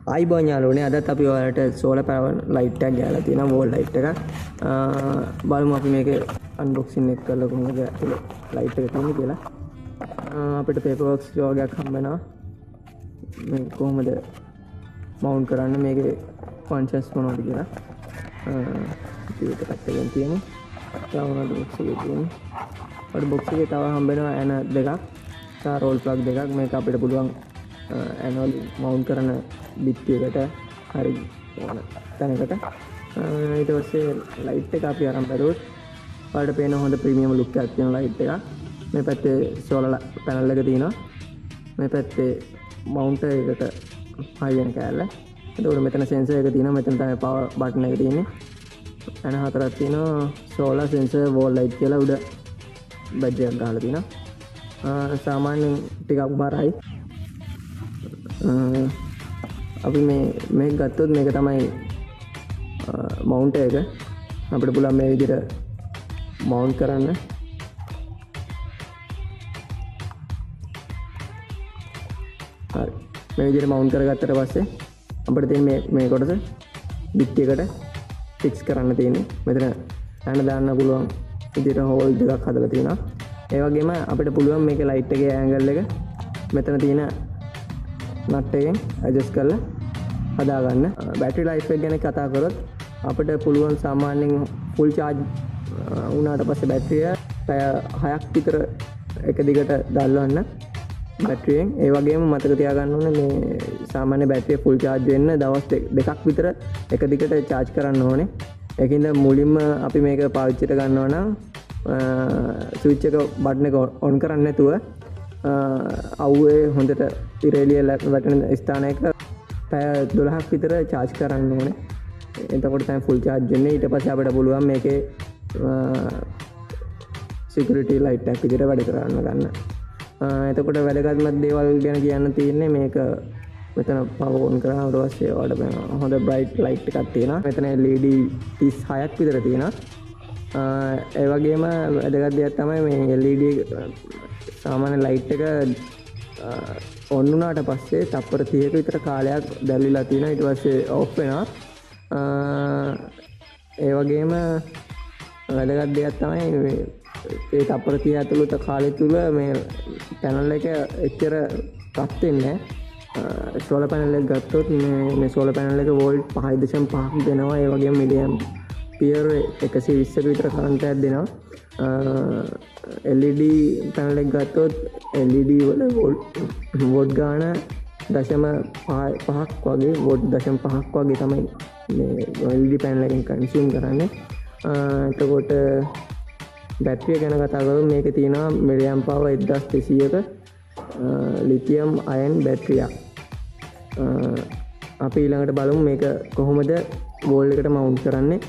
ආයිබෝන් යාළුවනේ අදත් අපි ඔයාලට සෝලර් පැනල් ලයිට් එකක් ගෑලා තියෙනවා වෝල් ලයිට් එකක්. බලමු අපි මේකේ අන්බොක්සින් එක කරලා කොහොමද ලයිට් එක තියෙන්නේ කියලා. අපිට පේපර් වර්ක්ස් වගේක් හම්බ වෙනවා. මේ කොහොමද මවුන්ට් කරන්න මේකේ ෆන්ක්ෂන්ස් මොනවද කියලා. ඒක පැත්තකින් තියෙන්නේ. තව මොනවද බොක්ස් එකේ තියෙන්නේ. අපිට බොක්ස් එකේ තව හම්බ වෙනවා ඇන දෙකක්. සහ රෝල් ප්ලග් දෙකක්. මේක අපිට පුළුවන් ඇනවල් මවුන්ට් කරන බිත්තියකට හරි ඕන තැනකට. ඊට පස්සේ ලයිට් එක අපි අරන් බැලුවොත් ඔයාලට පේන හොඳ ප්‍රීමියම් ලුක් එකක් තියෙන ලයිට් එකක්. මේ පැත්තේ සෝලර් පැනල් එක තියෙනවා. මේ පැත්තේ මවුන්ට් එකට හයි වෙන කෑල්ල. එතකොට මෙතන සෙන්සර් එක තියෙනවා. මෙතන තමයි පවර් බටන් එක තියෙන්නේ. ඇන හතරක් තියෙනවා. සෝලර් සෙන්සර් වෝල් ලයිට් කියලා උඩ බැටරි එකක් ගහලා තියෙනවා. සාමාන්‍යයෙන් ටිකක් බරයි. අපි මේක ගත්තොත් මේක තමයි මවුන්ට් එක. අපිට පුළුවන් මේ විදිහට මවුන්ට් කරන්න. හරි. මේ විදිහට මවුන්ට් කරගත්තට පස්සේ අපිට තියෙන මේ කොටස බිත්තියකට ෆික්ස් කරන්න තියෙන්නේ. මෙතන යන්න දාන්න පුළුවන් විදිහට හෝල් දෙකක් හදලා තියෙනවා. ඒ වගේම අපිට පුළුවන් මේකේ ලයිට් එකේ ඇන්ගල් එක මෙතන තියෙන නට් එකෙන් ඇඩ්ජස්ට් කරලා හදාගන්න. බැටරි ලයිෆ් එක ගැන කතා කරොත් අපිට පුළුවන් සාමාන්‍යයෙන් ෆුල් charge වුණාට පස්සේ බැටරිය පැය 6ක් විතර එක දිගට දල්වන්න බැටරියෙන්. ඒ වගේම මතක තියාගන්න ඕනේ මේ සාමාන්‍ය බැටරිය ෆුල් charge වෙන්න දවස් දෙකක් විතර එක දිගට charge කරන්න ඕනේ. ඒකින්ද මුලින්ම අපි මේක පාවිච්චිට ගන්නවා නම් ස්විච් එක බටන් එක ඔන් කරන්නේ නැතුව අවුවේ හොඳට ඉරේලිය වැටෙන ස්ථානයක පැය 12ක් විතර charge කරන්න ඕනේ. එතකොට තමයි full charge වෙන්නේ. ඊට පස්සේ අපිට පුළුවන් මේකේ security light එකක් විදිහට වැඩ කරන්න ගන්න. එතකොට වැදගත්ම දේවල් ගැන කියන්න තියෙන්නේ මේක මෙතන power on කරාම ඊට පස්සේ ඔයාලට හොඳ bright light එකක් තියෙනවා. මෙතන LED 36ක් විතර තියෙනවා. ඒ වගේම වැදගත් දෙයක් තමයි මේ LED සාමාන්‍ය ලයිට් එක ඔන් වුණාට පස්සේ තප්පර 30ක විතර කාලයක් දැල්විලා තියෙනවා. ඊට පස්සේ ඔෆ් වෙනවා. ඒ වගේම වැදගත් දෙයක් තමයි මේ තප්පර 30 ඇතුළත කාලය තුල මේ පැනල් එක එච්චර රත් වෙන්නේ නැහැ. සෝලර් පැනල් එක ගත්තොත් මේ සෝලර් පැනල් එක වෝල්ට් 5.5ක් දෙනවා. ඒ වගේම මිලියම් පියර් 120ක විතර කරන්ට් එකක් දෙනවා. LED පැනල් එක ගත්තොත් LED වල වෝල්ට් ගාන 0.5ක් වගේ වෝල්ට් 0.5ක් වගේ තමයි මේ LED පැනල් එකෙන් කන්සියුම් කරන්නේ. එතකොට බැටරිය ගැන කතා කරමු. මේකේ තියෙනවා මිලියම් පවර් 1200ක ලිතියම් අයන් බැටරියක්. අපි ඊළඟට බලමු මේක කොහොමද වෝල් එකට මවුන්ට් කරන්නේ.